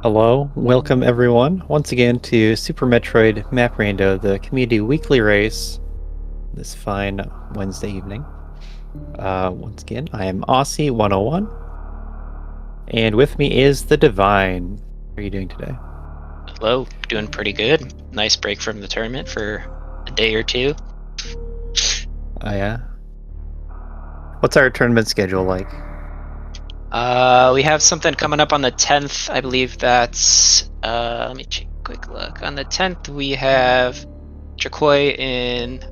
Hello, welcome everyone once again to Super Metroid Map Rando, the community weekly race this fine Wednesday evening. Once again, I am Aussie101, and with me is the Divine. How are you doing today? Hello, doing pretty good. Nice break from the tournament for a day or two. Oh yeah? What's our tournament schedule like? We have something coming up on the 10th. I believe that's let me take a quick look. On the 10th we have Chakoi and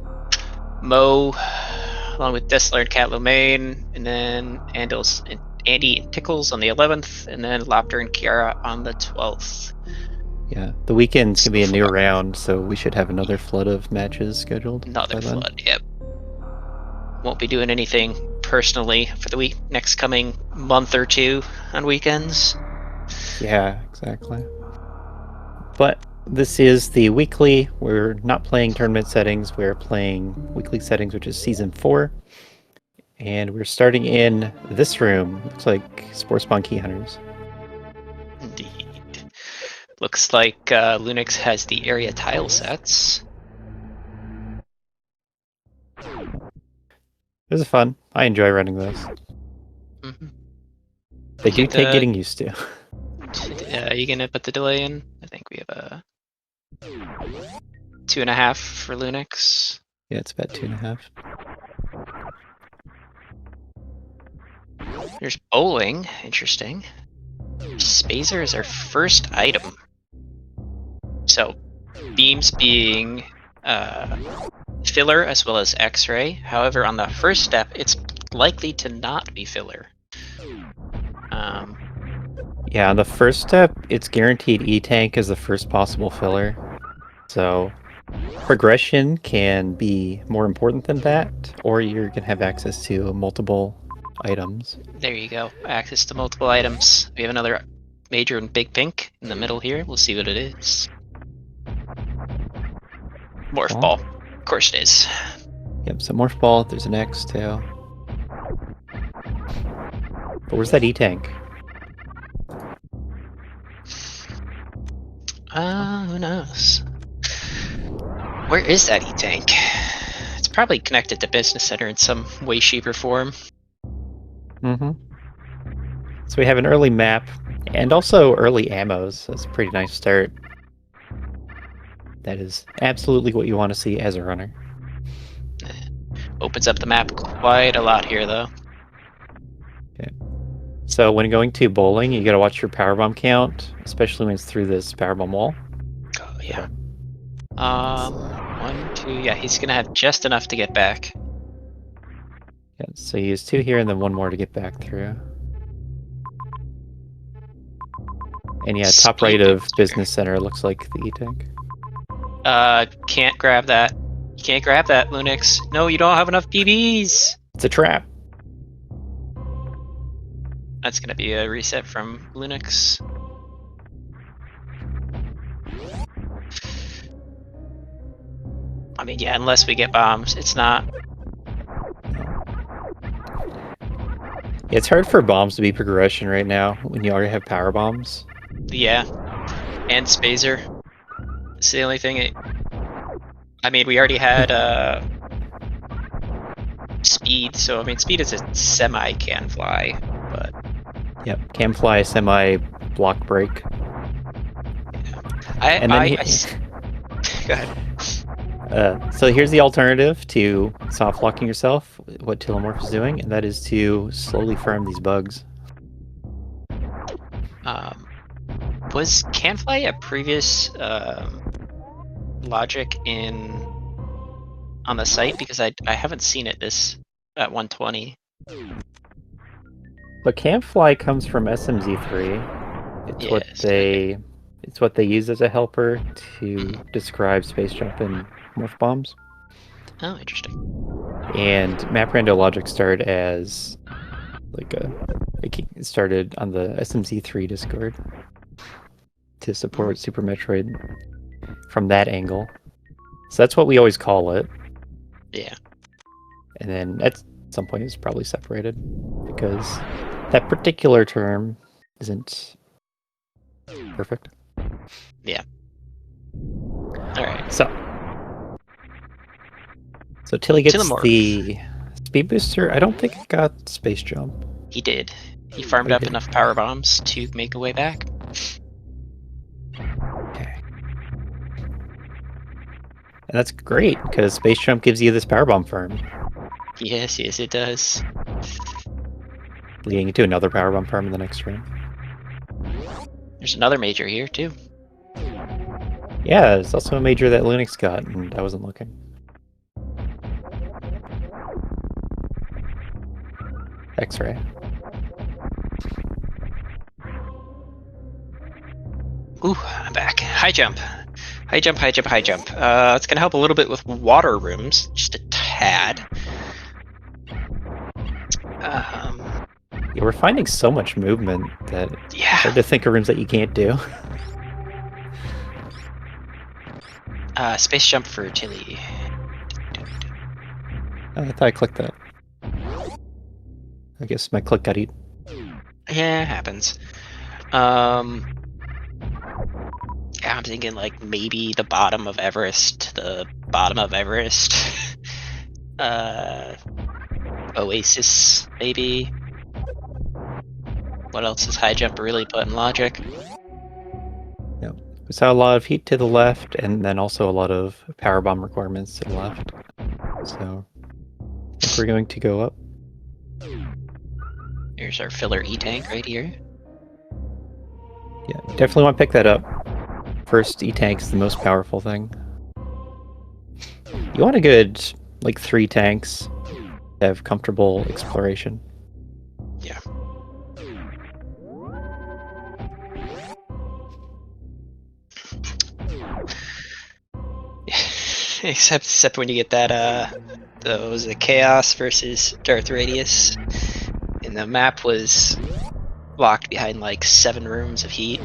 Mo along with Dessler and Cat Lomain, and then Andy and Tickles on the 11th, and then Lopter and Kiara on the 12th. Yeah, the weekend's gonna be a So new far. round, so we should have another flood of matches scheduled Another by then. flood, yep. Won't be doing anything personally for the next coming month or two on weekends. Yeah, exactly. But this is the weekly. We're not playing tournament settings. We're playing weekly settings, which is season 4. And we're starting in this room. Looks like Sports Spawn Key Hunters. Indeed. Looks like Linux has the area tile sets. This is fun. I enjoy running those. Mm-hmm. They do take getting used to. Are you gonna put the delay in? I think we have a 2.5 for Linux. Yeah, it's about 2.5. There's bowling. Interesting. Spazer is our first item. So, beams being filler as well as X-ray. However, on the first step, it's likely to not be filler. Yeah, on the first step, it's guaranteed E-Tank as the first possible filler. So, progression can be more important than that, or you're going to have access to multiple items. There you go. Access to multiple items. We have another major and big pink in the middle here. We'll see what it is. Morph ball. Of course it is. Yep, so Morph Ball, there's an X too. But where's that E-Tank? Who knows? Where is that E-Tank? It's probably connected to Business Center in some way, shape, or form. Mm-hmm. So we have an early map, and also early ammos. That's a pretty nice start. That is absolutely what you want to see as a runner. Opens up the map quite a lot here, though. Okay. So when going to bowling, you gotta watch your powerbomb count, especially when it's through this powerbomb wall. Oh, yeah. 1, 2, yeah, he's gonna have just enough to get back. Yeah, so you use 2 here and then 1 more to get back through. And yeah, top right of Business Center looks like the E-Tank. Can't grab that. You can't grab that, Linux. No, you don't have enough PBs. It's a trap. That's gonna be a reset from Linux. I mean, yeah, unless we get bombs, it's not. Yeah, it's hard for bombs to be progression right now when you already have power bombs. Yeah, and Spazer. It's the only thing. I mean, we already had speed, so I mean, speed is a semi can fly, but. Yep, can fly, semi block break. Yeah. Go ahead. So here's the alternative to soft locking yourself, what Telomorph is doing, and that is to slowly farm these bugs. Was Canfly a previous logic on the site? Because I haven't seen it at 120. But Campfly comes from SMZ3. It's Yes, it's what they use as a helper to describe space jump and morph bombs. Oh, interesting. And MapRando logic started as it started on the SMZ3 Discord to support Super Metroid from that angle. So that's what we always call it. Yeah. And then at some point it's probably separated because That particular term isn't perfect. Yeah. Alright. So Tilly gets Telemorph. the speed booster. I don't think it got space jump. He did. He farmed Oh, up did. enough power bombs to make a way back. Okay. And that's great, because space jump gives you this power bomb farm, Yes, it does. leading to another power bomb farm in the next round. There's another major here, too. Yeah, there's also a major that Linux got, and I wasn't looking. X-ray. Ooh, I'm back. High jump. High jump, high jump, high jump. It's gonna help a little bit with water rooms, just a tad. Yeah, we're finding so much movement that it's hard to think of rooms that you can't do. Space jump for Tilly. I thought I clicked that. I guess my click got eaten. Yeah, it happens. Yeah, I'm thinking like maybe the bottom of Everest, Oasis, maybe. What else is high jump really put in logic? Yeah. We saw a lot of heat to the left, and then also a lot of power bomb requirements to the left. So I think we're going to go up. Here's our filler E-tank right here. Yeah, definitely want to pick that up. First E-tank's the most powerful thing. You want a good, like, 3 tanks to have comfortable exploration. Yeah. except when you get that those Chaos versus Darth Radius, and the map was locked behind like 7 rooms of heat.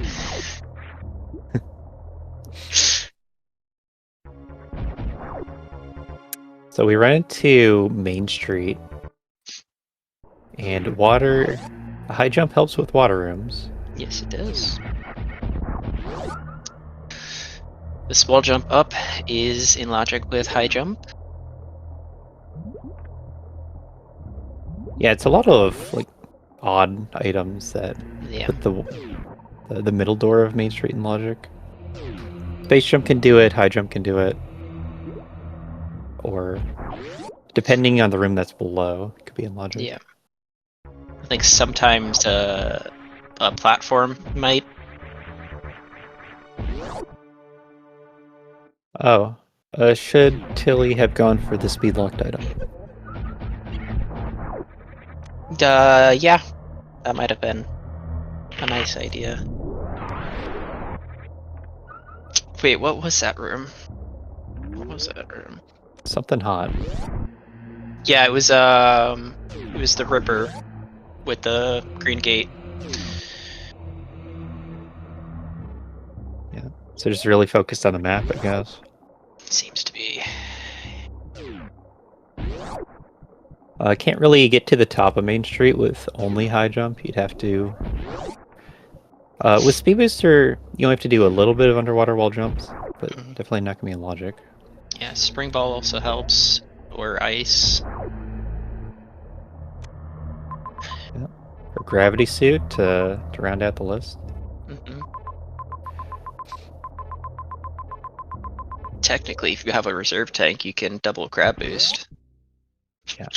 So we run into Main Street, and a high jump helps with water rooms. Yes, it does. The small jump up is in logic with high jump. Yeah, it's a lot of, like, odd items that put the middle door of Main Street in logic. Space jump can do it, high jump can do it. Or, depending on the room that's below, it could be in logic. Yeah. I think sometimes a platform might. Oh. Should Tilly have gone for the speed locked item? Yeah. That might have been a nice idea. Wait, what was that room? What was that room? Something hot. Yeah, it was the Ripper with the green gate. Yeah. So just really focused on the map, I guess. Seems to be. I can't really get to the top of Main Street with only high jump. You'd have to... with Speed Booster, you only have to do a little bit of underwater wall jumps, but definitely not going to be in logic. Yeah, Spring Ball also helps, or Ice. Yeah. Or Gravity Suit to round out the list. Technically, if you have a reserve tank, you can double crab boost. Yeah.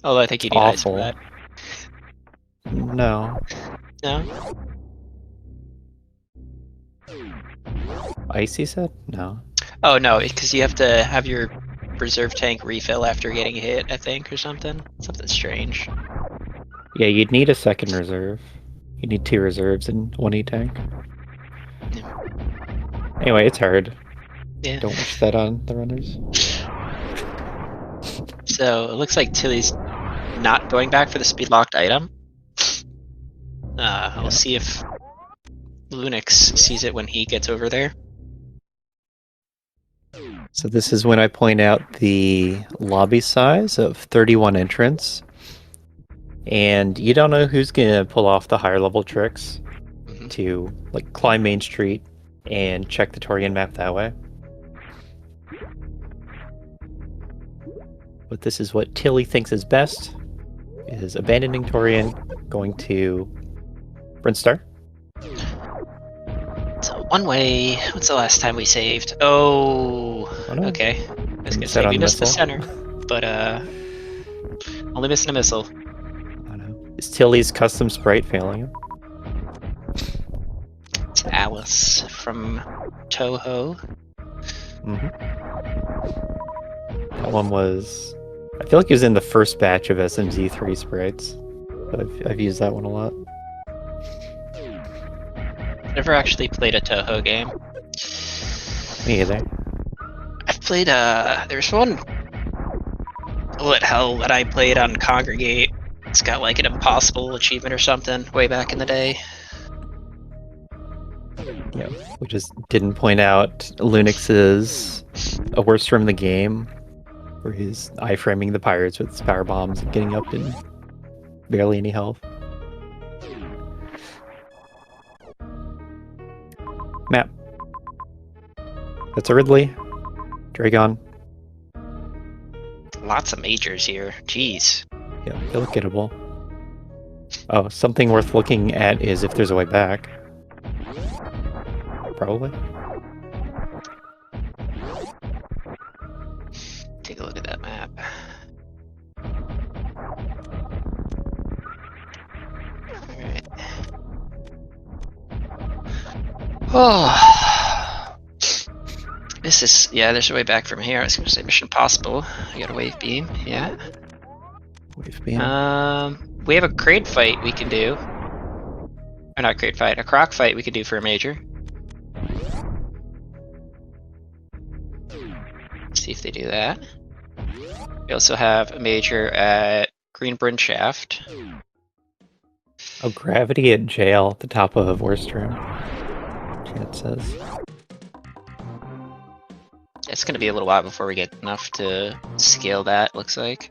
Although I think you need Ice for that. No. No? Ice, you said? No. Oh no, because you have to have your reserve tank refill after getting hit, I think, or something. Something strange. Yeah, you'd need a second reserve. You need 2 reserves in 1 E-tank. Yeah. Anyway, it's hard. Yeah. Don't wish that on the runners. So it looks like Tilly's not going back for the speed locked item. We'll see if Lunix sees it when he gets over there. So this is when I point out the lobby size of 31 entrants. and you don't know who's gonna pull off the higher level tricks Mhm. to like climb Main Street and check the Torian map that way. But this is what Tilly thinks is best, is abandoning Torian, going to Brinstar. So one way. What's the last time we saved? Oh, Oh no. okay. I was gonna Set say on we the missed the missile. center, but only missing a missile. Oh no. Is Tilly's custom sprite failing him? It's Alice from Toho. That one was... I feel like he was in the first batch of SMZ3 sprites. I've used that one a lot. Never actually played a Toho game. Me either. I've played there's one bullet hell that I played on Congregate. It's got like an impossible achievement or something way back in the day. Yeah, we just didn't point out Lunix's a worst from the game, where he's iframing the pirates with his power bombs and getting up in barely any health. Map. That's a Ridley. Dragon. Lots of majors here. Jeez. Yeah, they look gettable. Oh, something worth looking at is if there's a way back. Probably. Take a look at that map. Alright. Oh. This is, yeah, there's a way back from here. I was gonna say Mission Impossible. I got a wave beam, yeah. Wave beam. We have a crate fight we can do. Or not crate fight, a croc fight we could do for a major. See if they do that. We also have a major at Greenbryn Shaft. Oh, gravity at jail at the top of worst room. Chat says. It's gonna be a little while before we get enough to scale that, looks like.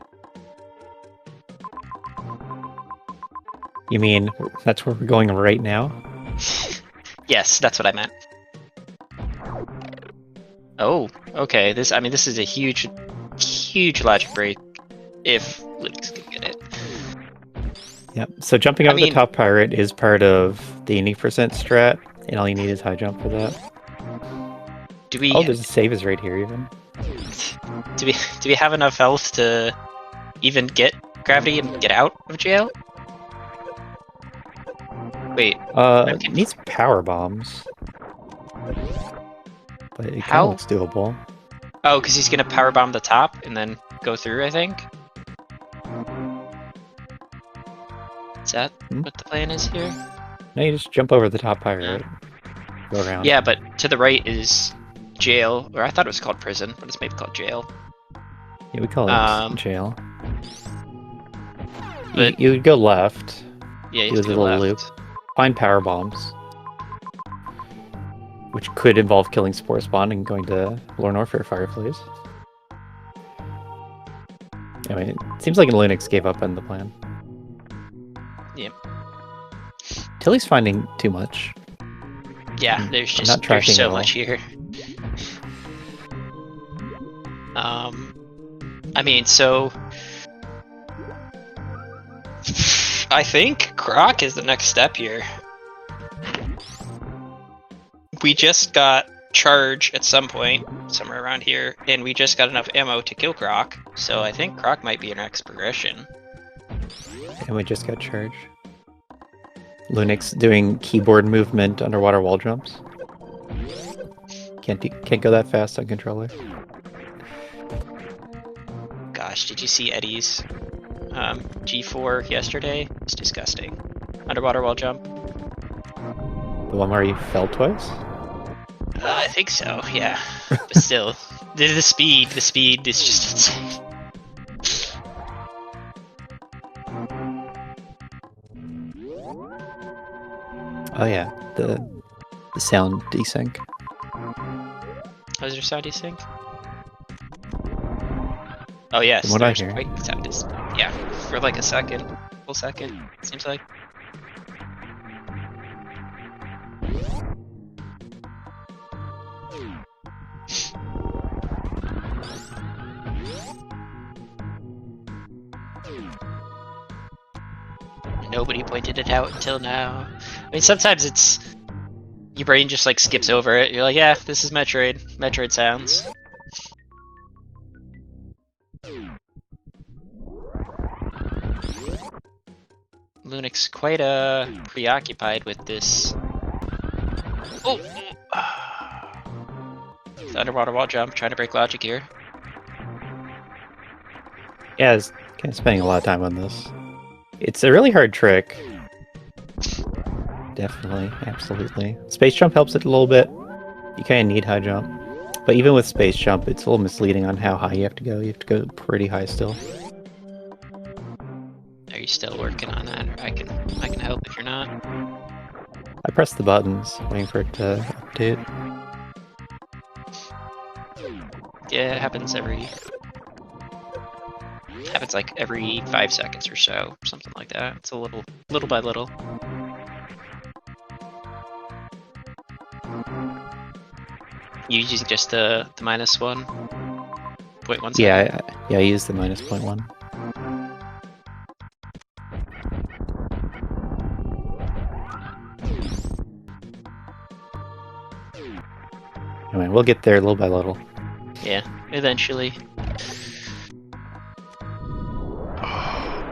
You mean that's where we're going right now? Yes, that's what I meant. Oh, okay. This is a huge logic break if Linux can get it. Yep. So jumping over the top pirate is part of the unique percent strat, and all you need is high jump for that. Do we? Oh, there's a save is right here even. Do we have enough health to even get gravity and get out of jail? Wait. It needs power bombs. But it kind of looks doable. Oh, because he's gonna power bomb the top and then go through, I think. Is that what the plan is here? No, you just jump over the top pirate. Go around. Yeah, but to the right is jail, or I thought it was called prison, but it's maybe called jail. Yeah, we call it jail. But you would go left. Yeah, you do have a to go little left. loop. Find power bombs, which could involve killing Spore Spawn and going to Lorne Orphere Fireflies. I mean, it seems like Linux gave up on the plan. Yep. Tilly's finding too much. Yeah, there's so much here. I mean, so I think Croc is the next step here. We just got charge at some point, somewhere around here, and we just got enough ammo to kill Croc, so I think Croc might be our next progression. And we just got charge. Linux doing keyboard movement underwater wall jumps. Can't go that fast on controller. Gosh, did you see Eddie's G4 yesterday? It's disgusting. Underwater wall jump. The one where you fell twice? I think so, yeah. But still, the speed is just insane. Oh yeah, the sound desync. Oh, is there sound desync? Oh yes, From what I there's hear. quite sound desync. Yeah, for like a second. couple seconds, seems like. Nobody pointed it out until now. I mean, sometimes it's... your brain just like skips over it. You're like, yeah, this is Metroid. Metroid sounds. Lunic's quite preoccupied with this. Oh! The underwater wall jump, trying to break logic here. Yeah, I was kind of spending a lot of time on this. It's a really hard trick. Definitely, absolutely. Space jump helps it a little bit. You kind of need high jump. But even with space jump, it's a little misleading on how high you have to go. You have to go pretty high still. Are you still working on that? Or I can help if you're not. I press the buttons, waiting for it to update. Yeah, it happens like every 5 seconds or so, something like that. It's a little by little. You using just the -1.1 second? Yeah, I use the -0.1. Anyway, we'll get there little by little. Yeah, eventually.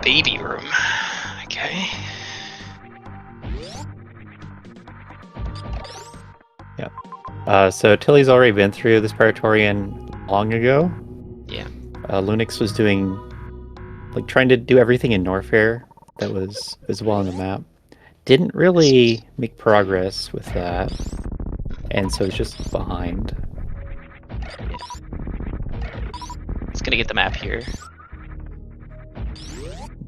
Baby room. Okay. Yep. So Tilly's already been through this Praetorian long ago. Yeah. Lunix was doing, like, trying to do everything in Norfair that was visible on the map. Didn't really make progress with that, and so it's just behind. Yeah. It's gonna get the map here.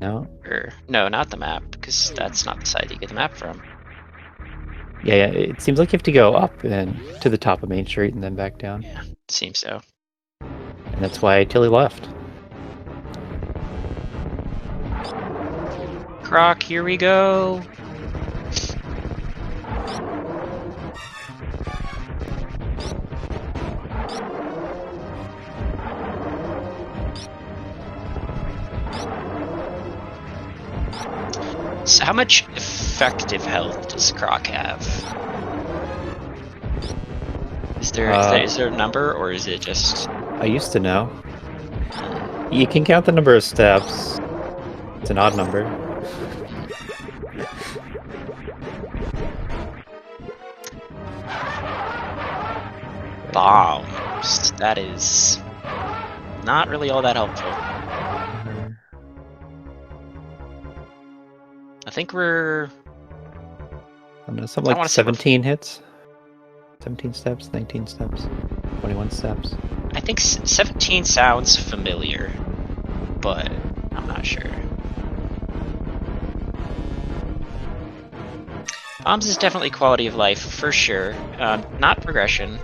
No? Or no, not the map, because that's not the side you get the map from. Yeah, it seems like you have to go up and to the top of Main Street and then back down. Yeah, seems so. And that's why Tilly left. Croc, here we go. So how much effective health does Croc have? Is there a number, or is it just... I used to know. You can count the number of steps. It's an odd number. Bombs. That is not really all that helpful. I think we're... I don't know, something like 17 hits? 17 steps, 19 steps, 21 steps. I think 17 sounds familiar, but I'm not sure. Bombs is definitely quality of life, for sure. Not progression.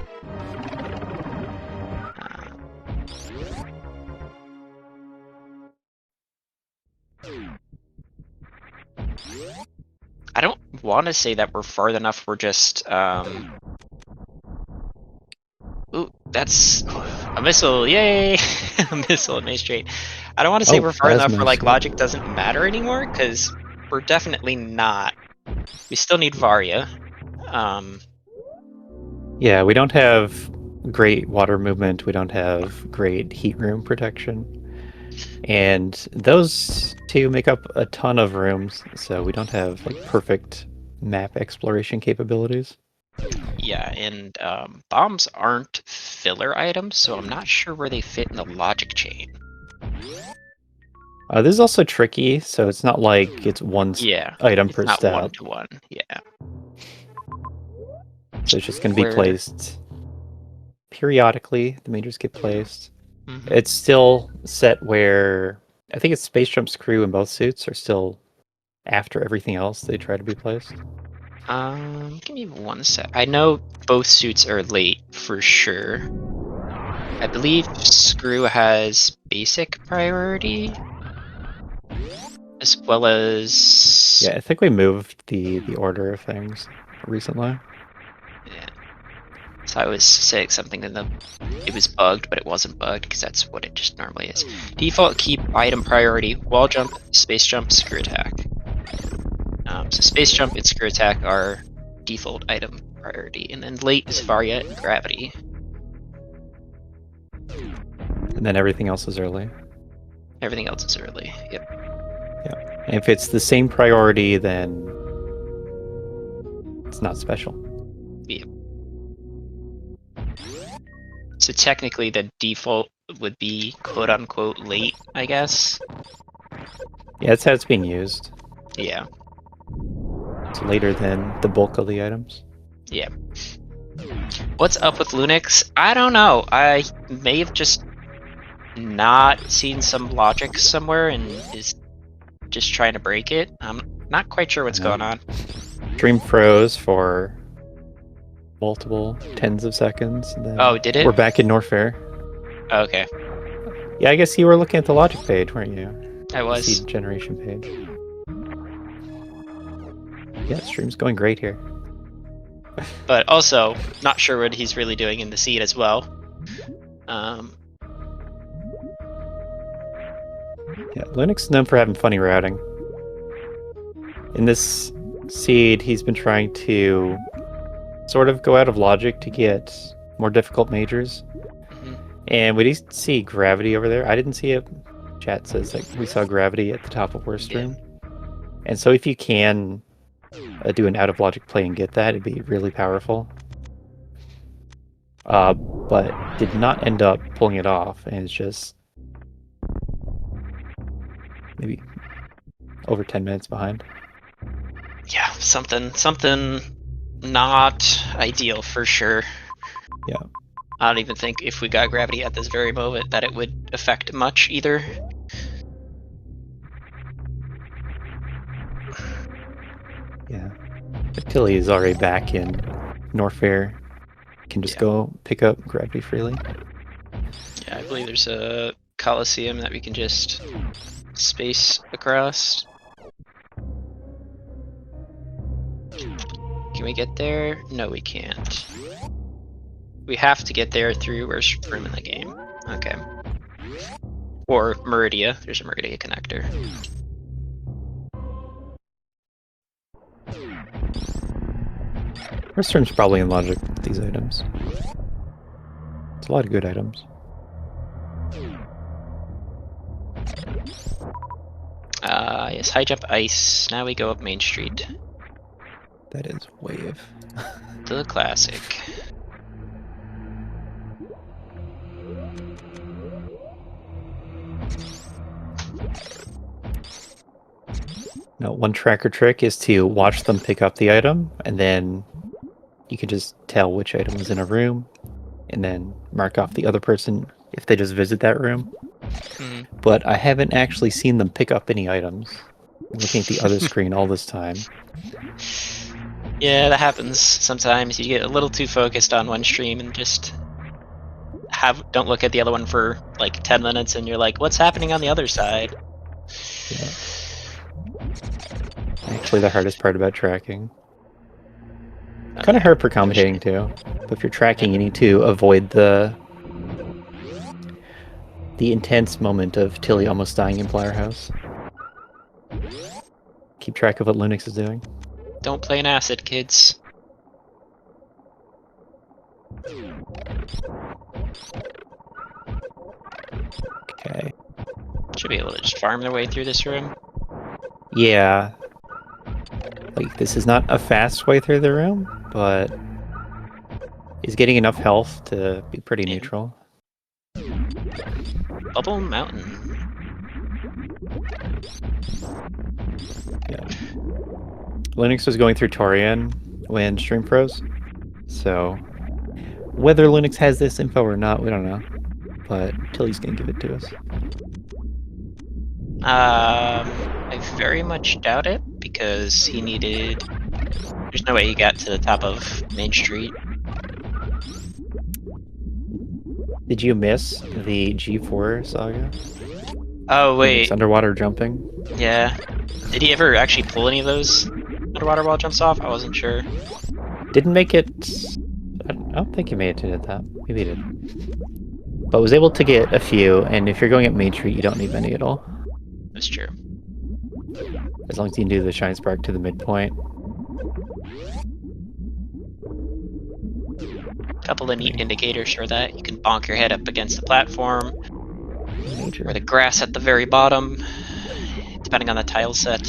I don't want to say that we're far enough. We're just... Ooh, that's a missile! Yay! A missile at Main Street. I don't want to say we're far enough where like logic doesn't matter anymore, because we're definitely not. We still need Varia. Yeah, we don't have great water movement. We don't have great heat room protection. And those two make up a ton of rooms, so we don't have like perfect map exploration capabilities. Yeah, and bombs aren't filler items, so I'm not sure where they fit in the logic chain. This is also tricky, so it's not like it's one item per not step. One-to-one, yeah. So it's just going to be placed periodically. The majors get placed. Mm-hmm. It's still set where I think it's Space Jump's crew in both suits are still after everything else. They try to be placed. Give me one sec. I know both suits are late for sure. I believe Screw has basic priority. as well as Yeah, I think we moved the order of things recently. Yeah. So I was saying something in it was bugged, but it wasn't bugged because that's what it just normally is. Default keep item priority: wall jump, space jump, screw attack. So space jump and screw attack are default item priority, and then late is Varia and gravity. And then everything else is early. Everything else is early. Yep. Yeah. And if it's the same priority, then it's not special. Yep. So technically, the default would be quote unquote late, I guess. Yeah, that's how it's being used. Yeah. It's later than the bulk of the items. Yeah. What's up with Linux? I don't know. I may have just not seen some logic somewhere and is just trying to break it. I'm not quite sure what's going on. Stream froze for multiple tens of seconds. And then Oh, did it? We're back in Norfair. Okay. Yeah, I guess you were looking at the logic page, weren't you? I was. Seed generation page. Yeah, stream's going great here. But also, not sure what he's really doing in the seed as well. Yeah, Linux is known for having funny routing. In this seed, he's been trying to sort of go out of logic to get more difficult majors. Mm-hmm. And we did see gravity over there. I didn't see it. Chat says that we saw gravity at the top of worst room. And so if you can do an out of logic play and get that, it'd be really powerful. But did not end up pulling it off, and it's just maybe over 10 minutes behind. Yeah, something not ideal for sure. Yeah. I don't even think if we got gravity at this very moment that it would affect much either. Yeah. But Tilly is already back in Norfair. Can just go pick up gravity freely. Yeah, I believe there's a Coliseum that we can just space across. Can we get there? No, we can't. We have to get there through worst room in the game. Okay. Or Meridia. There's a Meridia connector. First room's probably in logic with these items. It's a lot of good items. Yes, high jump ice. Now we go up Main Street. That is wave. The classic. Now, one tracker trick is to watch them pick up the item, and then you can just tell which item was in a room, and then mark off the other person if they just visit that room. Mm. But I haven't actually seen them pick up any items. I'm looking at the other screen all this time. Yeah, that happens sometimes. You get a little too focused on one stream and just don't look at the other one for like 10 minutes and you're like, what's happening on the other side? Yeah. Actually, the hardest part about tracking. Kind of hard for commentating too. But if you're tracking, you need to avoid the intense moment of Tilly almost dying in Flower House. Keep track of what Linux is doing. Don't play an acid, kids. Okay. Should be able to just farm their way through this room. Yeah. Like, this is not a fast way through the room, but he's getting enough health to be pretty neutral. Bubble Mountain. Yeah. Linux was going through Torian when stream froze, so whether Linux has this info or not, we don't know. But Tilly's gonna give it to us. I very much doubt it because he needed. There's no way he got to the top of Main Street. Did you miss the G4 saga? Oh Lunix wait, underwater jumping. yeah. Did he ever actually pull any of those underwater wall jumps off? I wasn't sure. Didn't make it. I don't think he made it to that. Maybe he did. But was able to get a few, and if you're going up Main Street, you don't need many at all. That's true. As long as you can do the Shine Spark to the midpoint. Couple of neat indicators for that. You can bonk your head up against the platform, Major. or the grass at the very bottom, depending on the tile set.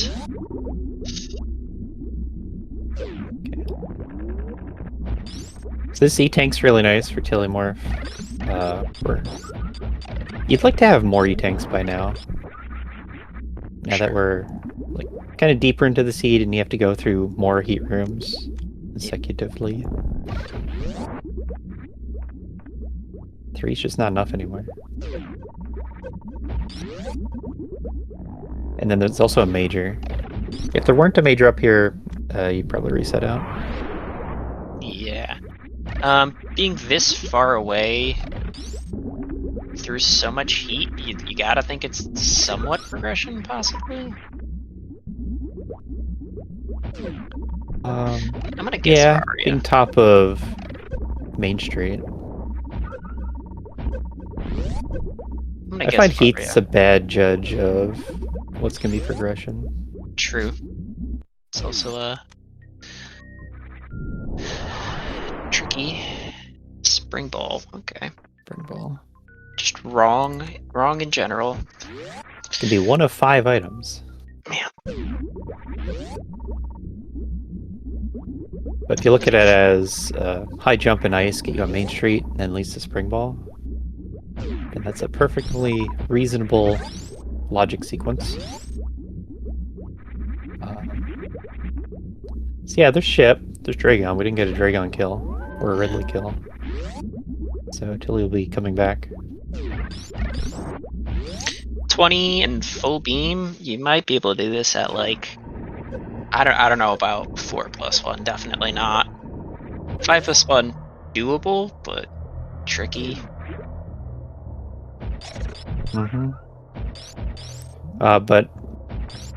So this E-Tank's really nice for Telemorph. You'd like to have more E-Tanks by now. Now that we're like kind of deeper into the seed and you have to go through more heat rooms consecutively. 3's just not enough anymore. And then there's also a major. If there weren't a major up here, you'd probably reset out. Yeah. Being this far away through so much heat, you gotta think it's somewhat progression, possibly? I'm gonna guess Yeah, Aria. being top of Main Street. I find heat's a bad judge of what's gonna be progression. True. It's also tricky. Spring ball. Okay. Spring ball. Just wrong in general. It can be one of 5 items. Man. But if you look at it as high jump and ice get you on Main Street, and then leads to spring ball, and that's a perfectly reasonable logic sequence. So yeah, there's ship, there's Dragon. We didn't get a Dragon kill or a Ridley kill, so Tilly will be coming back. 20 and full beam, you might be able to do this at like, I don't know about 4+1, definitely not. 5+1 doable, but tricky. But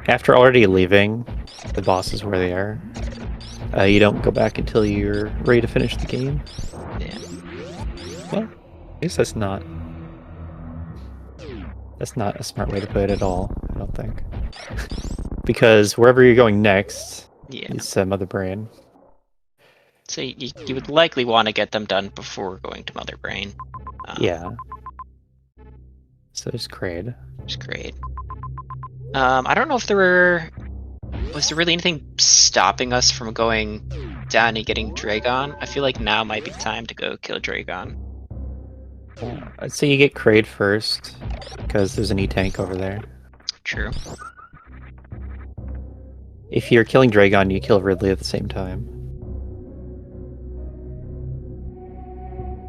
after already leaving the bosses where they are, you don't go back until you're ready to finish the game. Yeah. Well, I guess that's not a smart way to put it at all, I don't think. Because wherever you're going next is Mother Brain. So you would likely want to get them done before going to Mother Brain. Yeah. So there's Kraid. There's Kraid. I don't know if was there really anything stopping us from going down and getting Dragon? I feel like now might be the time to go kill Dragon. I'd say you get Kraid first, because there's an E-Tank over there. True. If you're killing Dragon, you kill Ridley at the same time.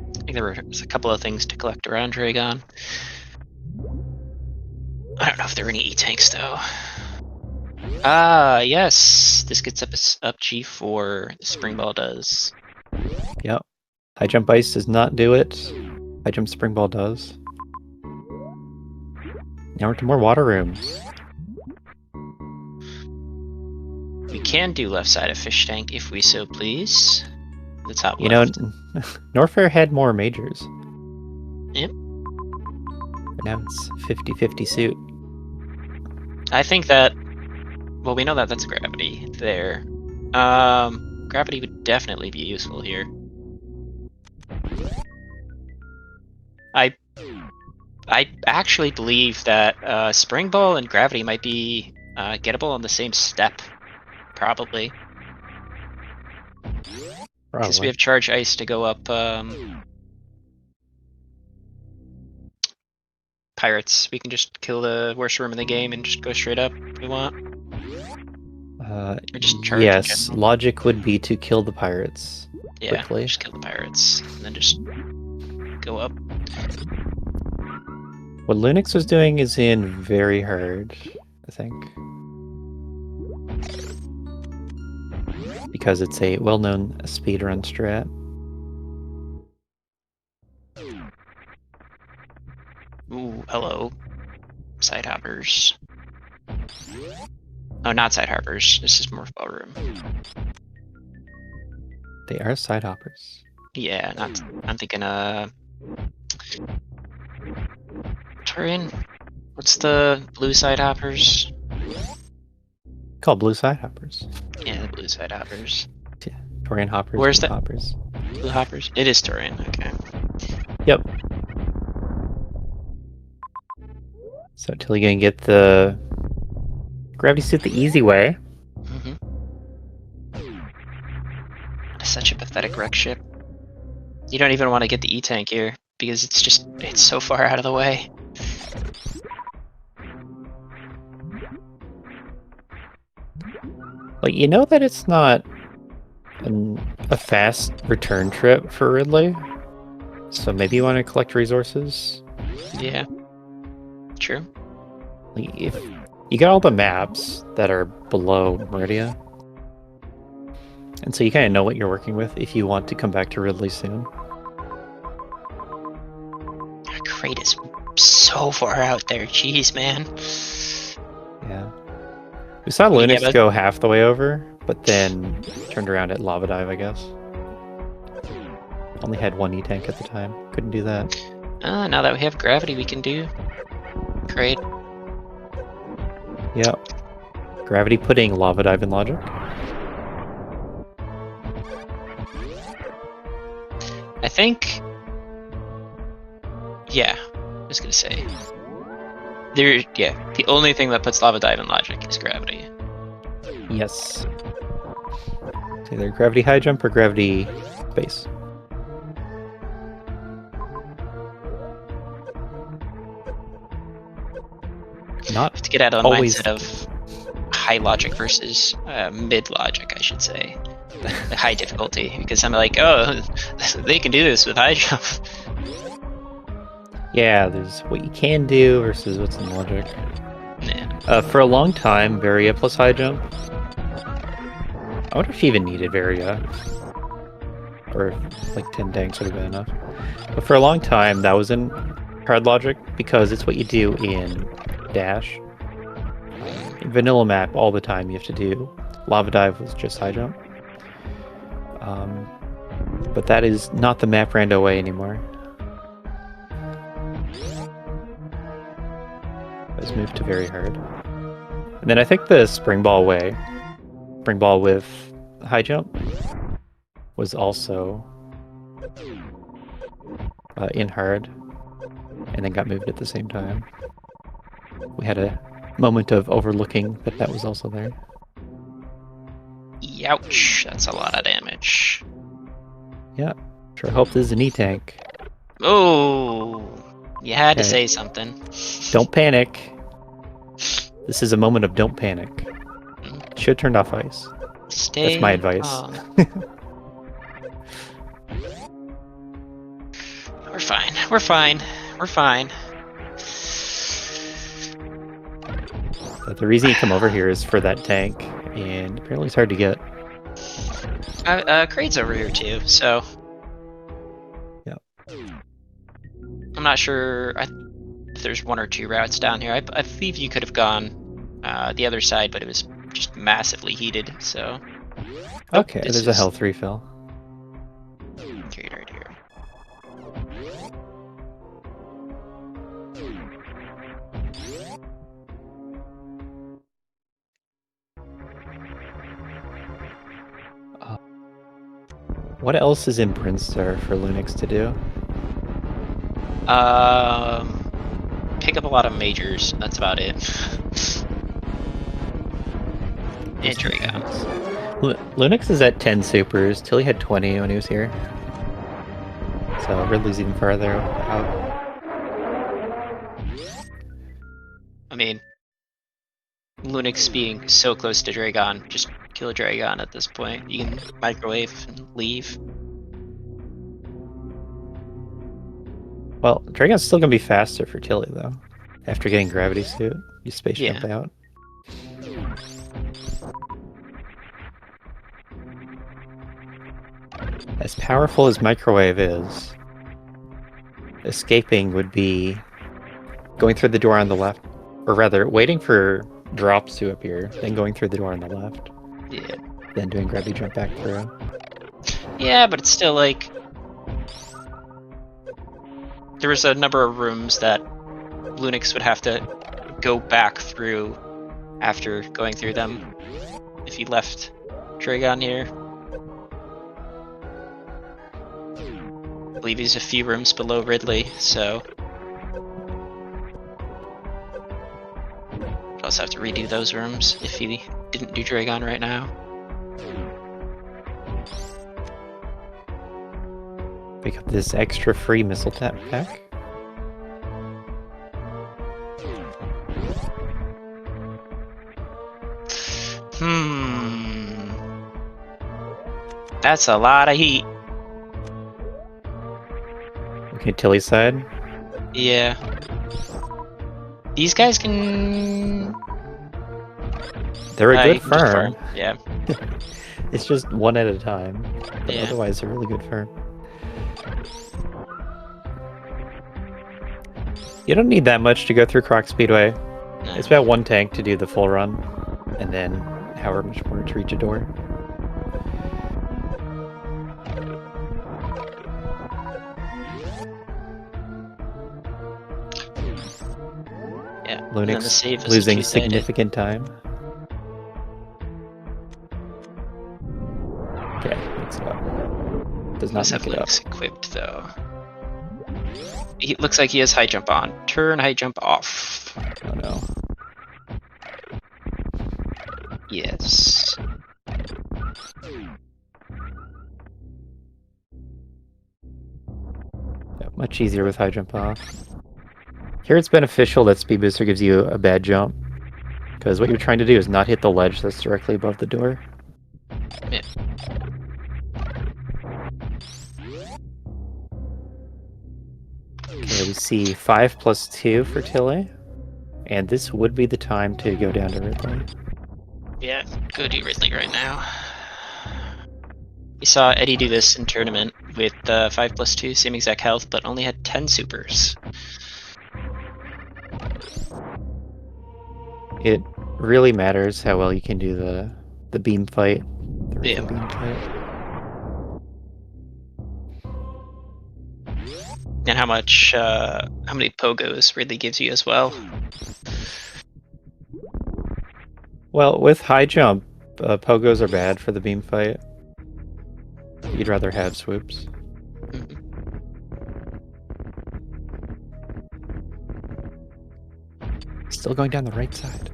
I think there was a couple of things to collect around Dragon. I don't know if there were any E-Tanks, though. Yes. This gets up G4. The Spring Ball does. Yep. High Jump Ice does not do it. High Jump Spring Ball does. Now we're to more water rooms. We can do left side of Fish Tank if we so please. The top you left. know, Norfair had more majors. Yep. But now it's 50-50 suit. I think that, well, we know that that's gravity there. Gravity would definitely be useful here. I actually believe that Spring Ball and Gravity might be gettable on the same step, probably. Because we have Charge Ice to go up Pirates. We can just kill the worst room in the game and just go straight up if we want. Or just charge yes, logic would be to kill the pirates. Yeah, quickly. just kill the pirates and then just go up. What Lunix was doing is in very hard, I think. Because it's a well-known speedrun strat. Ooh, hello. Side hoppers. Oh, not side hoppers. This is more ballroom. They are side hoppers. Yeah, not. I'm thinking. Torian. What's the blue side hoppers? Called blue side hoppers. Yeah, the blue side hoppers. Yeah. Torian hoppers. Where's blue that? Hoppers. Blue hoppers. It is Torian. Okay. Yep. So Tilly gonna get the gravity suit the easy way. Mm-hmm. Such a pathetic wreck ship. You don't even want to get the E-tank here because it's so far out of the way. Like, you know that it's not a fast return trip for Ridley, so maybe you want to collect resources. Yeah. True. Like, if you got all the maps that are below Meridia, and so you kind of know what you're working with if you want to come back to Ridley soon. Crate is so far out there. Jeez, man. Yeah. We saw Lunix go half the way over, but then turned around at Lava Dive, I guess. Only had one E-tank at the time. Couldn't do that. Now that we have gravity, we can do crate. Yep. Gravity putting Lava Dive in logic. I think. Yeah, I was gonna say. The only thing that puts Lava Dive in logic is gravity. Yes. It's either gravity high jump or gravity base. Not to get out of the always mindset of high logic versus mid logic, I should say. The high difficulty, because I'm like, oh, they can do this with high jump. Yeah, there's what you can do versus what's in logic. Yeah. For a long time, Varia plus high jump. I wonder if you even needed Varia. Or if, like 10 tanks would have been enough. But for a long time, that was in hard logic because it's what you do in Dash. In vanilla map, all the time you have to do. Lava Dive was just high jump. But that is not the map Rando way anymore. It was moved to very hard. And then I think the spring ball way, spring ball with high jump, was also in hard, and then got moved at the same time. We had a moment of overlooking that was also there. Youch, that's a lot of damage. Yeah, sure hope this is an E-tank. Oh, you had to say something. Don't panic. This is a moment of don't panic. Should have turned off ice. Stay That's my advice. We're fine. We're fine. We're fine. But the reason you come over here is for that tank, and apparently it's hard to get. Crate's over here too, so. Yep. I'm not sure if there's one or two routes down here. I believe you could have gone the other side, but it was just massively heated, so. Okay, there's a health refill. Crate right here. What else is in Brinstar for Lunix to do? Pick up a lot of majors. That's about it. And Dragons. Lunix is at 10 supers. Tilly had 20 when he was here. So Ridley's even farther out. I mean, Lunix being so close to Dragon, just kill a Dragon at this point. You can microwave and leave. Well, Dragon's still gonna be faster for Tilly though. After getting gravity suit, you space jump out. As powerful as microwave is, escaping would be going through the door on the left Or rather, waiting for drops to appear, then going through the door on the left. Yeah. Then doing gravity jump back through. Yeah, but it's still like... There was a number of rooms that Lunix would have to go back through after going through them if he left Dragon here. I believe he's a few rooms below Ridley, so... I'll also have to redo those rooms if he didn't do Dragon right now. Pick up this extra free missile tap pack. That's a lot of heat. Okay, Tilly's side. Yeah. These guys can... They're a good firm. Yeah. It's just one at a time. But Yeah. otherwise, a really good firm. You don't need that much to go through Croc Speedway. No. It's about one tank to do the full run, and then however much more to reach a door. Yeah. And then the save Lunix is losing two-sided. significant time. Okay, makes it up. Does not Does have make it up. Lunix equipped though. He looks like he has high jump on. Turn high jump off. Oh no. Yes. Yeah, much easier with high jump off. Here it's beneficial that Speed Booster gives you a bad jump, because what you're trying to do is not hit the ledge that's directly above the door. Yeah. Okay, we see 5 plus 2 for Tilly, and this would be the time to go down to Ridley. Yeah, go do Ridley right now. We saw Eddie do this in tournament with 5 plus 2, same exact health, but only had 10 supers. It really matters how well you can do the beam fight. The Yeah. beam fight. And how many pogos Ridley gives you as well. Well, with high jump, pogos are bad for the beam fight. You'd rather have swoops. Mhm. Still going down the right side.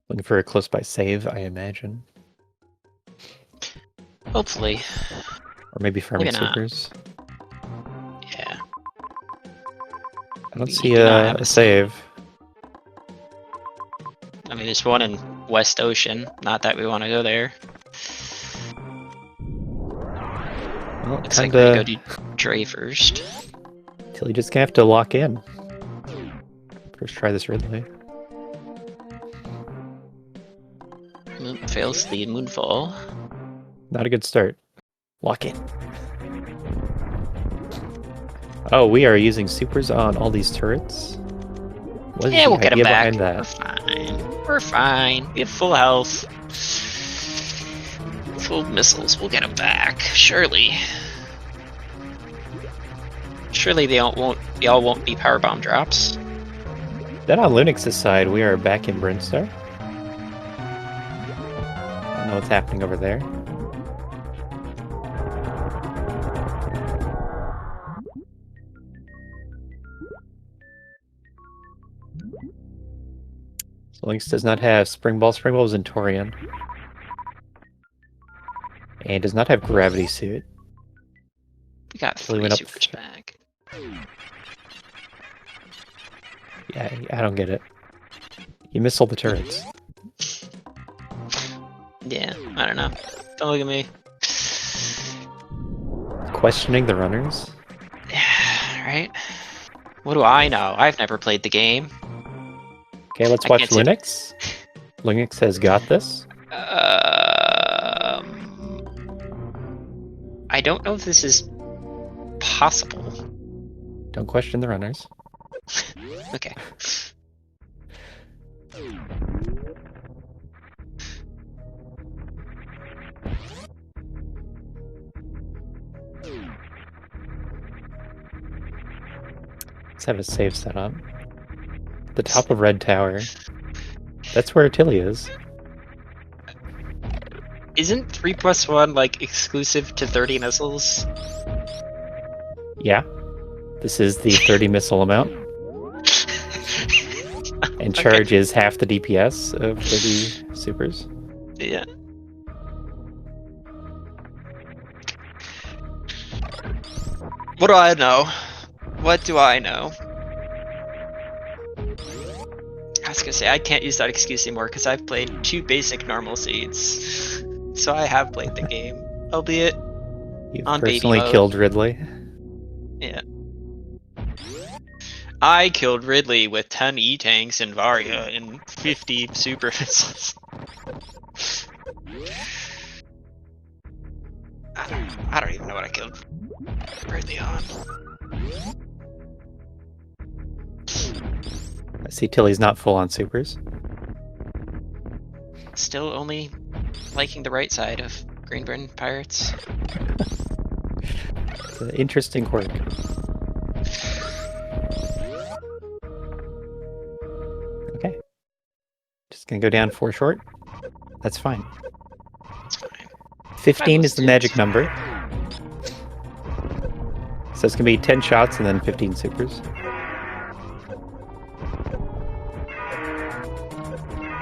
Looking for a close by save, I imagine. Hopefully. Or maybe farming Maybe not. supers. Yeah. I don't We see do not have a a save. I mean, there's one in West Ocean. Not that we want to go there. Well, Looks like we're gonna kinda... go do Dre first. Till you just gonna have to lock in. First try this Ridley. Fails the moonfall. Not a good start. Lock in. Oh, we are using supers on all these turrets? What is Yeah, the we'll get him idea back. behind We're that? fine. We're fine. We have full health. Full missiles. We'll get him back. Surely. Surely they all won't be power bomb drops. Then on Lunix's side, we are back in Brinstar. I don't know what's happening over there. So Lynx does not have Spring Ball. Spring Ball is in Torian. And does not have Gravity Suit. We got Till he 3 went up supers back. Yeah, I don't get it. You missed all the turrets. Yeah, I don't know. Don't look at me. Questioning the runners? Yeah, right? What do I know? I've never played the game. Okay, let's I watch can't see. Linux. Linux has got this. I don't know if this is possible. Don't question the runners. Okay. Let's have a save set up. The top of Red Tower. That's where Tilly is. Isn't 3+1 like exclusive to 30 missiles? Yeah. This is the 30 missile amount. And charge is half the DPS of 30 supers. Yeah. What do I know? What do I know? I was gonna say, I can't use that excuse anymore because I've played 2 basic normal seeds. So I have played the game, albeit You've on baby personally mode. killed Ridley. Yeah. I killed Ridley with 10 E-tanks and Varia and 50 super missiles. I don't even know what I killed Ridley on. I see Tilly's not full on supers. Still only liking the right side of Greenburn Pirates. It's an interesting quirk. Okay. Just gonna go down 4 short. That's fine. It's fine. 15 is the magic number. So it's gonna be 10 shots and then 15 supers.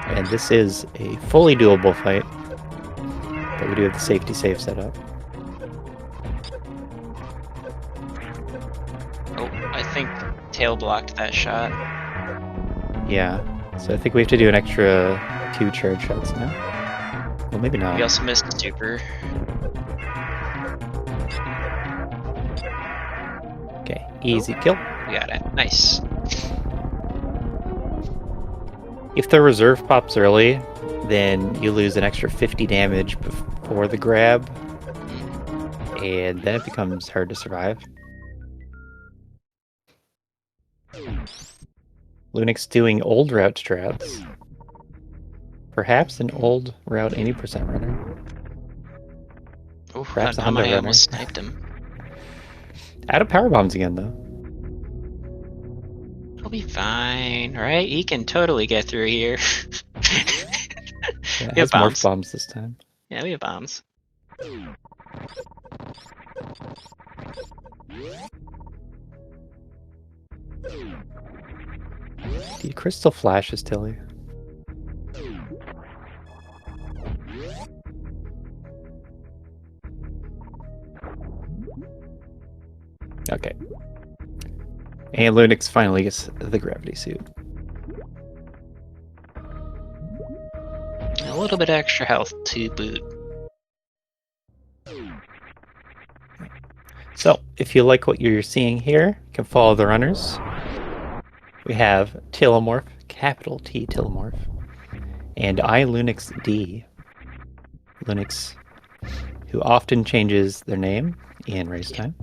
And this is a fully doable fight, but we do have the safety save set up. Oh, I think tail blocked that shot. Yeah, so I think we have to do an extra 2 charge shots now. Well, maybe not. We also missed the super. Okay, easy kill. We got it. Nice. If the reserve pops early, then you lose an extra 50 damage before the grab, and then it becomes hard to survive. Lunix doing old route strats. Perhaps an old route 80% runner. Oh, Perhaps a I Honda runner. almost sniped him. Out of power bombs again, though. He'll be fine, right? He can totally get through here. Yeah, it We have has morph bombs. bombs this time. Yeah, we have bombs. Dude, Crystal flashes Tilly. Okay. And Lunix finally gets the gravity suit. A little bit extra health to boot. So, if you like what you're seeing here, you can follow the runners. We have Telomorph, capital T Telomorph, and Lunix D. Lunix, who often changes their name in race time.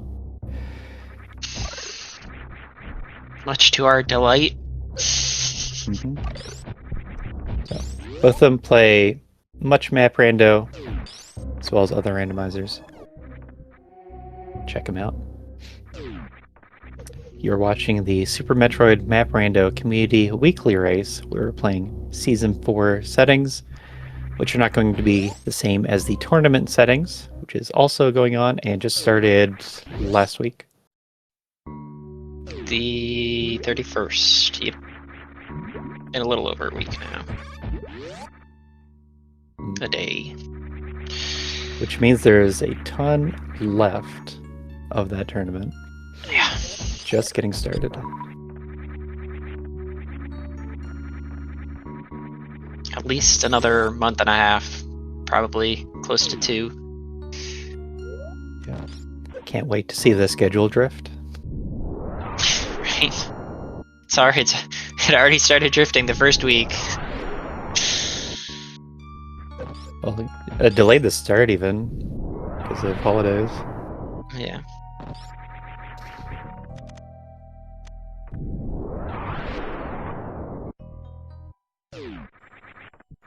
Much to our delight. Mm-hmm. So, both of them play much map rando, as well as other randomizers. Check them out. You're watching the Super Metroid Map Rando Community Weekly Race. We're playing Season 4 settings, which are not going to be the same as the tournament settings, which is also going on and just started last week. The 31st. Yep. In a little over a week now. A day. Which means there's a ton left of that tournament. Yeah. Just getting started. At least another month and a half. Probably close to 2. Yeah. Can't wait to see the schedule drift. Right. Sorry, It already started drifting the first week. Well, delayed the start even because of holidays. Yeah.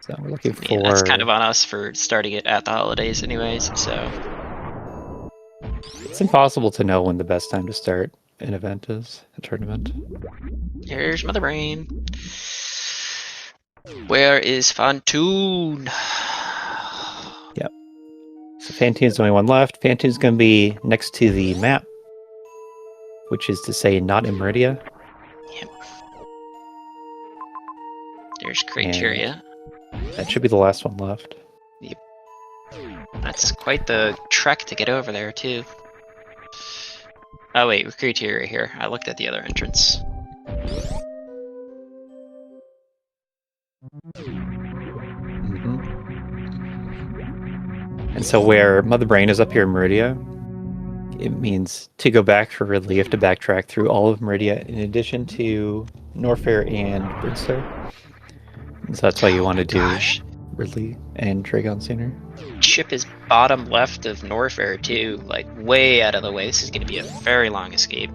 So we're looking I mean, that's kind of for. on us for starting it at the holidays, anyways. So It's impossible to know when the best time to start an event is, a tournament. here's Mother Brain. Where is Fontoon? Yep. So Fantoon's the only one left. Fantoon's going to be next to the map, which is to say not in Meridia. Yep. There's criteria. And that should be the last one left. Yep. That's quite the trek to get over there, too. Oh wait, criteria here. I looked at the other entrance. And so where Mother Brain is up here in Meridia, it means to go back for Ridley, you have to backtrack through all of Meridia in addition to Norfair and Brinstar. And so that's why you want to do Ridley and Dragon sooner. Ship is bottom left of Norfair too, like way out of the way. This is going to be a very long escape.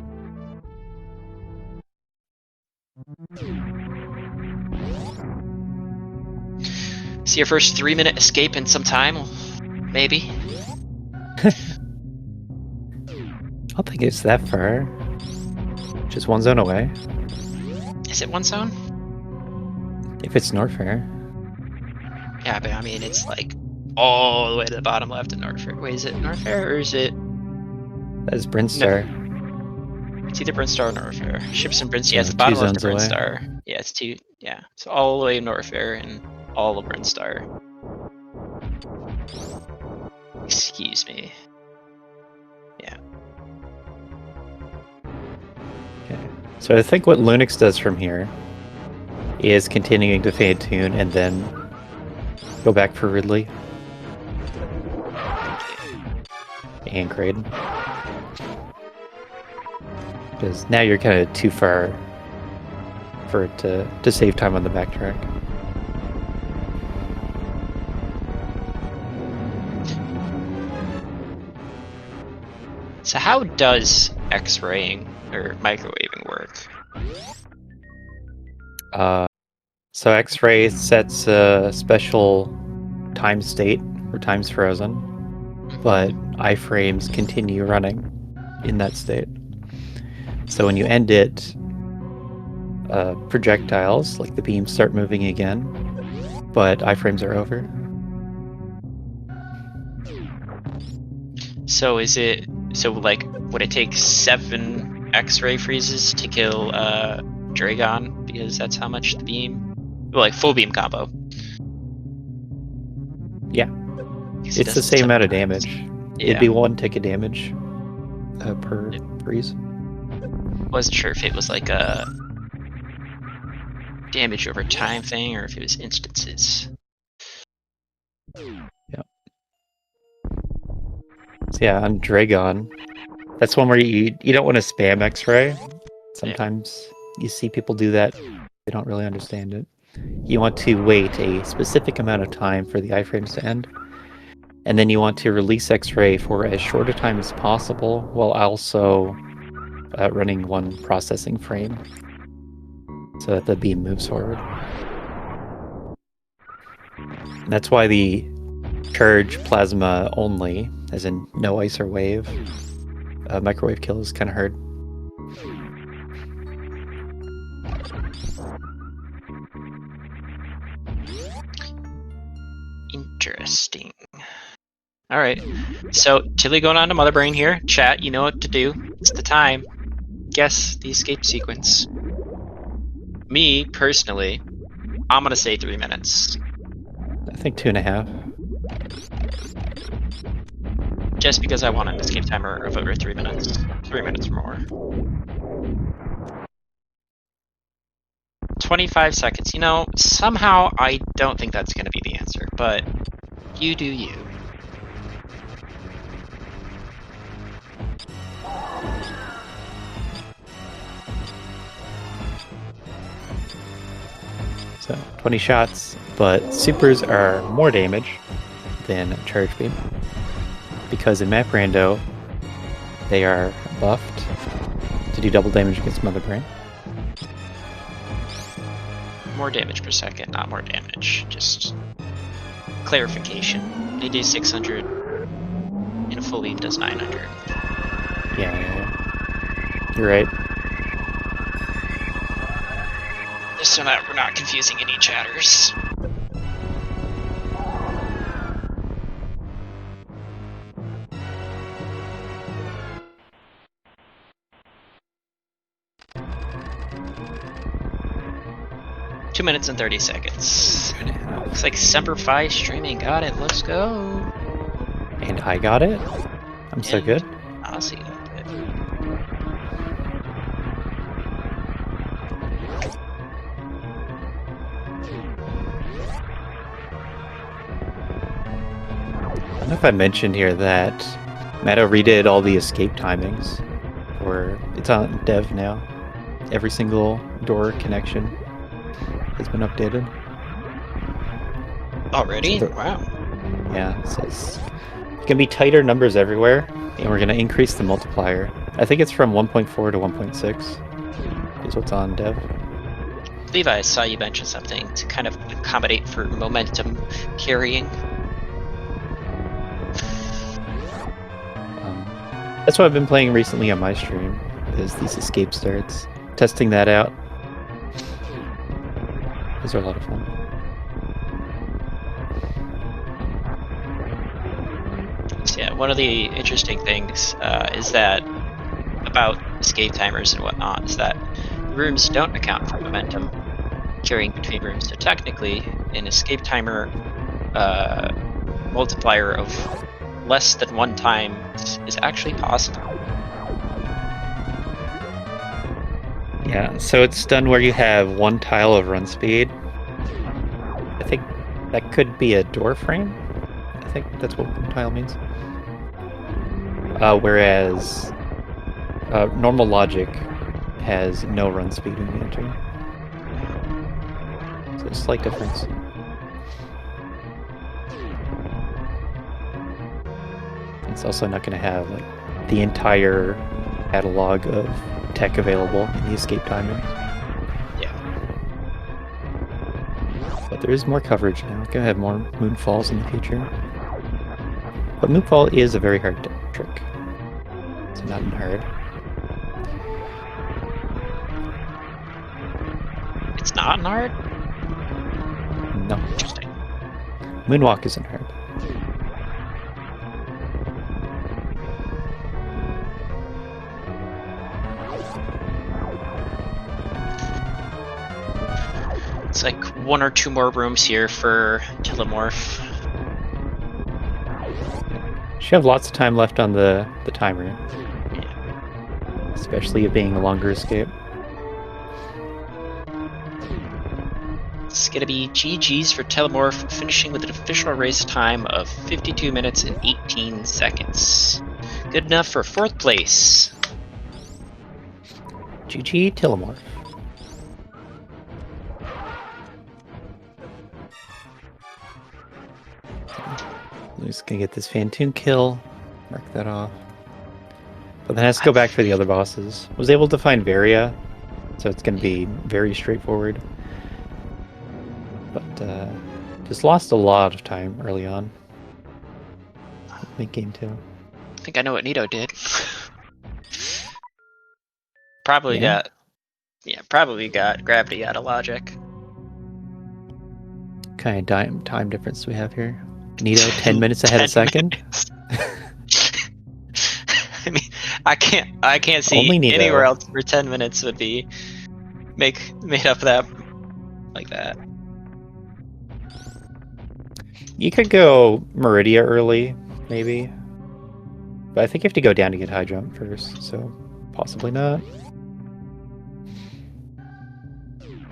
See your first 3-minute escape in some time, maybe. I don't think it's that far. Just one zone away. Is it one zone? If it's Norfair. Yeah, but I mean, it's like all the way to the bottom left of Norfair. Wait, is it Norfair or is it? That is Brinstar. No. It's either Brinstar or Norfair. Ships in Brinstar. Yeah, it's the Yeah, bottom left of away. Brinstar. Yeah, it's two. Yeah, so all the way to Norfair and all of Brinstar. Excuse me. Yeah. Okay. So I think what Lunix does from here is continuing to Fantoon and then go back for Ridley and Kraden. Because now you're kind of too far for it to save time on the backtrack. So how does X-raying or microwaving work? So X-ray sets a special time state where time's frozen, but iframes continue running in that state. So when you end it, projectiles, like the beams, start moving again, but iframes are over. So is it, so like, would it take 7 X-ray freezes to kill Dragon? Because that's how much the beam, well, like full beam combo. Yeah. It's the same amount of damage. Yeah. It'd be 1 tick of damage per freeze. Wasn't sure if it was like a damage over time thing or if it was instances. Yeah. So yeah, on Dragon, that's one where you don't want to spam X-ray. Sometimes you see people do that. They don't really understand it. You want to wait a specific amount of time for the iframes to end. And then you want to release X-ray for as short a time as possible while also running 1 processing frame so that the beam moves forward. And that's why the Charge Plasma only, as in no ice or wave, microwave kill is kind of hard. Interesting. Alright, so Tilly going on to Mother Brain here. Chat, you know what to do. It's the time. Guess the escape sequence. Me, personally, I'm gonna say 3 minutes. I think 2.5. Just because I want an escape timer of over 3 minutes. 3 minutes or more. 25 seconds. You know, somehow I don't think that's gonna be the answer, but you do you. So 20 shots, but supers are more damage than charge beam. Because in Map Rando, they are buffed to do double damage against Mother Brain. More damage per second, not more damage. Just clarification. They do 600, and a full beam does 900. Yeah. You're right. Just so that we're not confusing any chatters. Two minutes and 30 seconds. Looks like Semper Fi streaming got it. Let's go. And I got it. I'm so good. Ozzy got it. I don't know if I mentioned here that Matto redid all the escape timings, or it's on dev now. Every single door connection has been updated. Already? So Wow. Yeah, so it's gonna be tighter numbers everywhere, and we're gonna increase the multiplier. I think it's from 1.4 to 1.6 is what's on dev. I believe I saw you mention something to kind of accommodate for momentum carrying. That's what I've been playing recently on my stream, is these escape starts. Testing that out. Those are a lot of fun. So yeah, one of the interesting things is that about escape timers and whatnot is that rooms don't account for momentum carrying between rooms. So technically, an escape timer multiplier of less than 1 time is actually possible. Yeah, so it's done where you have 1 tile of run speed. I think that could be a door frame. I think that's what 1 tile means. Whereas normal logic has no run speed when you enter. So a slight difference. It's also not going to have like the entire catalog of tech available in the escape timers. Yeah. But there is more coverage now. Gonna have more moonfalls in the future. But moonfall is a very hard trick. It's not hard. It's not hard? No. Interesting. Moonwalk isn't hard. It's like 1 or 2 more rooms here for Telemorph. Should have lots of time left on the timer. Yeah. Especially it being a longer escape. It's gonna be GG's for Telemorph, finishing with an official race time of 52 minutes and 18 seconds. Good enough for 4th place. GG Telemorph. I'm just gonna get this Fantoon kill, mark that off. But then has to go back for the other bosses. Was able to find Varia, so it's gonna be very straightforward. But just lost a lot of time early on. Mid game too. I think I know what Nito did. Probably got gravity out of logic. What kind of time difference do we have here? Nito 10 minutes ahead of second. I mean, I can't see anywhere else where 10 minutes would be made up that like that. You could go Meridia early, maybe. But I think you have to go down to get high jump first, so possibly not.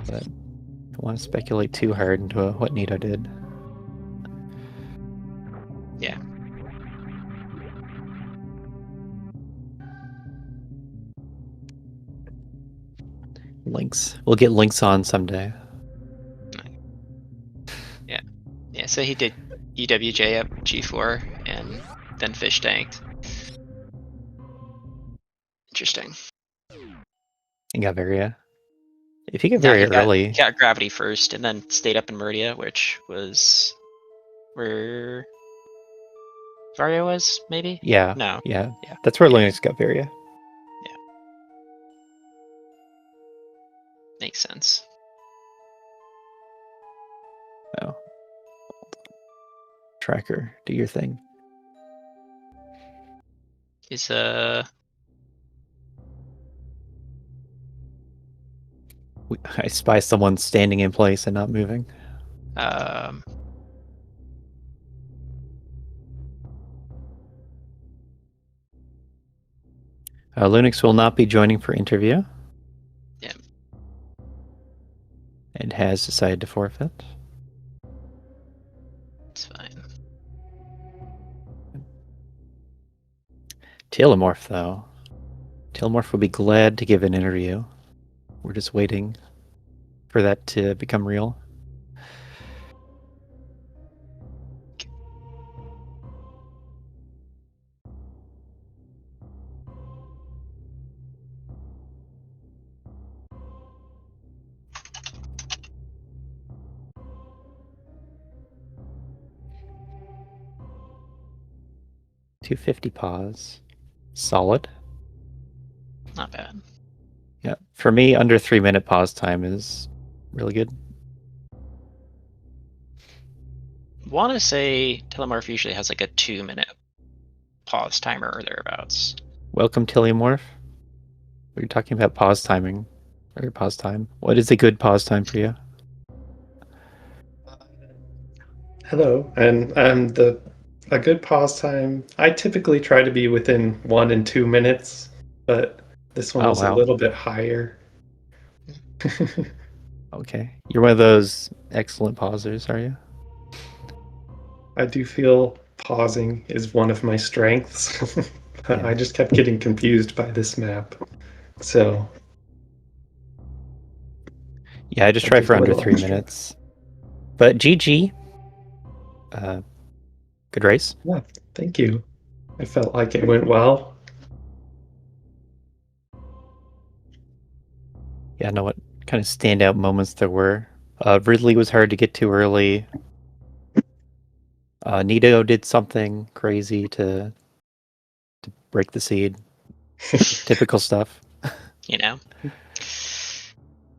But I don't want to speculate too hard into what Nito did. Yeah. Links. We'll get links on someday. So he did EWJ up G4 and then fish tanked. Interesting. He got Varia. If he got No, very he early, got Gravity first and then stayed up in Meridia, which was where Varia was, maybe? yeah, No. yeah, Yeah. that's where Yeah. Linux got Varia. Makes sense. Oh, tracker, do your thing. Is I spy someone standing in place and not moving. Linux will not be joining for interview. Yeah. And has decided to forfeit. It's fine. Telemorph, though. Telemorph will be glad to give an interview. We're just waiting for that to become real. $250 pause. Solid. Not bad. Yeah, for me, under 3-minute pause time is really good. Want to say Telemorph usually has like a 2-minute pause timer or thereabouts. Welcome, Telemorph. We're talking about pause timing. Or pause time. What is a good pause time for you? Hello, and a good pause time. I typically try to be within 1 and 2 minutes, but this one Oh, was a wow. little bit higher. Okay. You're one of those excellent pausers, are you? I do feel pausing is one of my strengths. Yeah. I just kept getting confused by this map. So Yeah, I just I try did for a under little 3 extra. minutes. But GG. Good race. Yeah, thank you. I felt like it went well. Yeah, I know what kind of standout moments there were. Ridley was hard to get to early. Nito did something crazy to break the seed. Typical stuff. You know?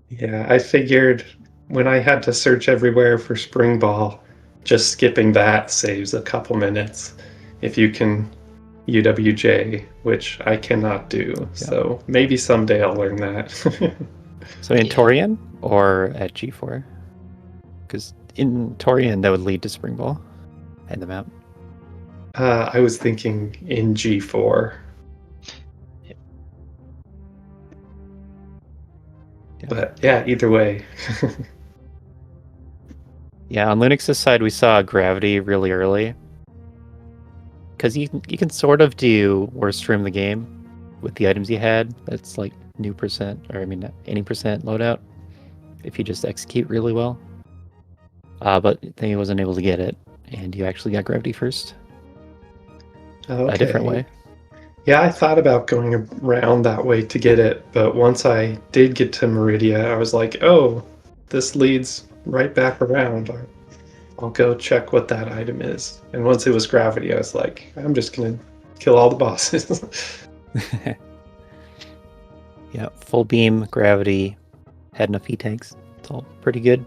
Yeah, I figured when I had to search everywhere for spring ball, just skipping that saves a couple minutes. If you can UWJ, which I cannot do. So maybe someday I'll learn that. So in Yeah. Torian or at G4? Because in Torian, that would lead to spring ball and the map. I was thinking in G4. Yeah. But yeah, either way. Yeah, on Linux's side, we saw gravity really early. Because you can sort of do worst stream the game with the items you had. That's like new percent, or I mean, any percent loadout if you just execute really well. But then he wasn't able to get it, and you actually got gravity first. Okay. A different way. Yeah, I thought about going around that way to get it, but once I did get to Meridia, I was like, oh, this leads right back around. I'll go check what that item is. And once it was gravity, I was like, I'm just going to kill all the bosses. Yeah, full beam, gravity, had enough heat tanks. It's all pretty good.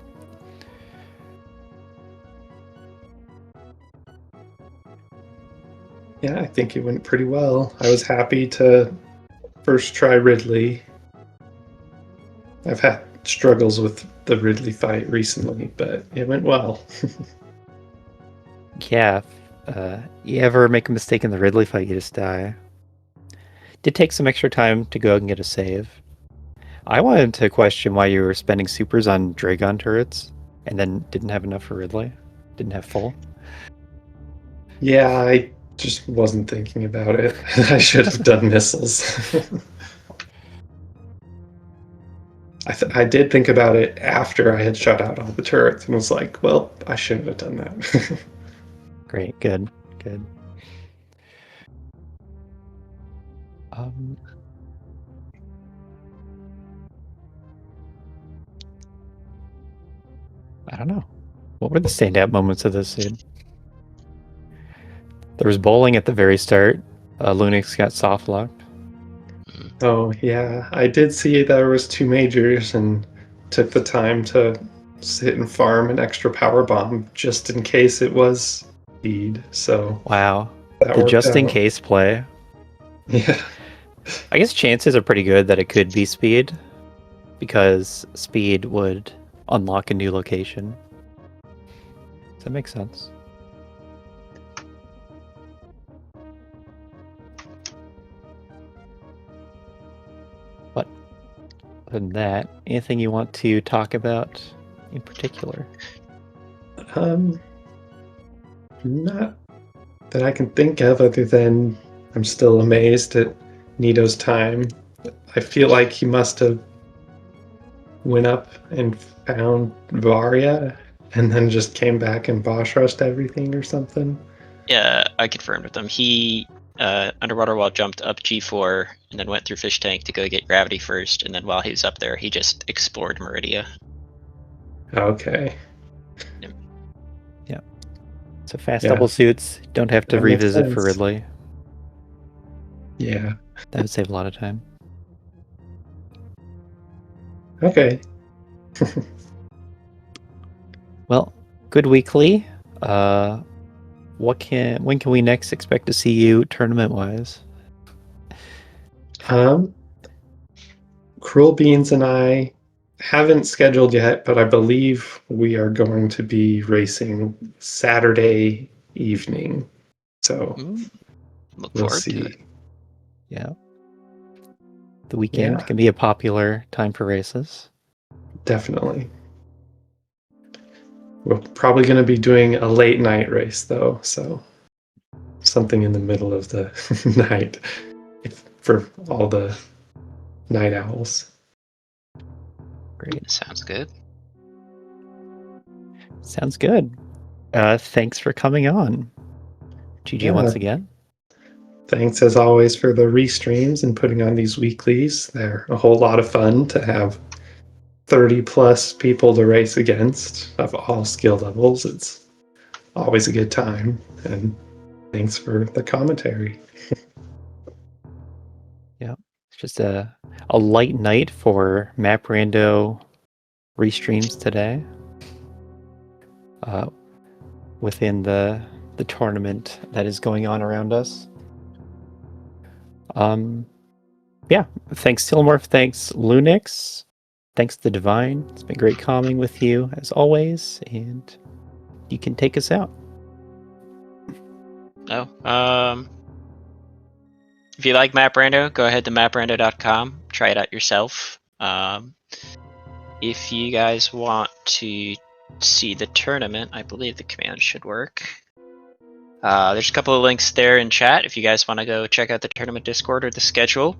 Yeah, I think it went pretty well. I was happy to first try Ridley. I've had struggles with the Ridley fight recently, but it went well. Yeah, you ever make a mistake in the Ridley fight, you just die. Did take some extra time to go and get a save. I wanted to question why you were spending supers on Dragon turrets and then didn't have enough for Ridley. Didn't have full. Yeah, I just wasn't thinking about it. I should have done missiles. I did think about it after I had shut out all the turrets and was like, well, I shouldn't have done that. Great, good. I don't know. What were the standout moments of this scene? There was bowling at the very start. Lunix got soft locked. Oh yeah, I did see there was 2 majors and took the time to sit and farm an extra power bomb just in case it was speed. So Wow, that the worked just in out. case play. Yeah, I guess chances are pretty good that it could be speed, because speed would unlock a new location. Does that make sense? But other than that, anything you want to talk about in particular? not that I can think of other than I'm still amazed at Nito's time. I feel like he must have went up and found Varia and then just came back and boss rushed everything or something. Yeah, I confirmed with him. He underwater wall jumped up G4 and then went through fish tank to go get gravity first, and then while he was up there, he just explored Meridia. Okay. Yeah. So fast Yeah. double suits, don't have to That makes revisit for sense. Ridley. Yeah. That would save a lot of time. Okay. Well, good weekly. When can we next expect to see you tournament wise? Cruel Beans and I haven't scheduled yet, but I believe we are going to be racing Saturday evening. So Look we'll forward to see. it. Yeah. The weekend Yeah. can be a popular time for races. Definitely. We're probably going to be doing a late night race though, so something in the middle of the night for all the night owls. Great. Sounds good. Sounds good. Thanks for coming on, GG, Yeah. once again. Thanks as always for the restreams and putting on these weeklies. They're a whole lot of fun to have 30 plus people to race against of all skill levels. It's always a good time. And thanks for the commentary. Yeah. It's just a light night for Map Rando restreams today. Within the tournament that is going on around us. Yeah, thanks Silmorph, thanks Lunix, thanks The Divine. It's been great calming with you as always, and you can take us out. If you like MapRando, go ahead to maprando.com. Try it out yourself. If you guys want to see the tournament, I believe the command should work. There's a couple of links there in chat if you guys want to go check out the tournament Discord or the schedule.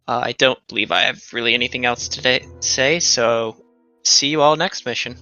I don't believe I have really anything else to say, so see you all next mission.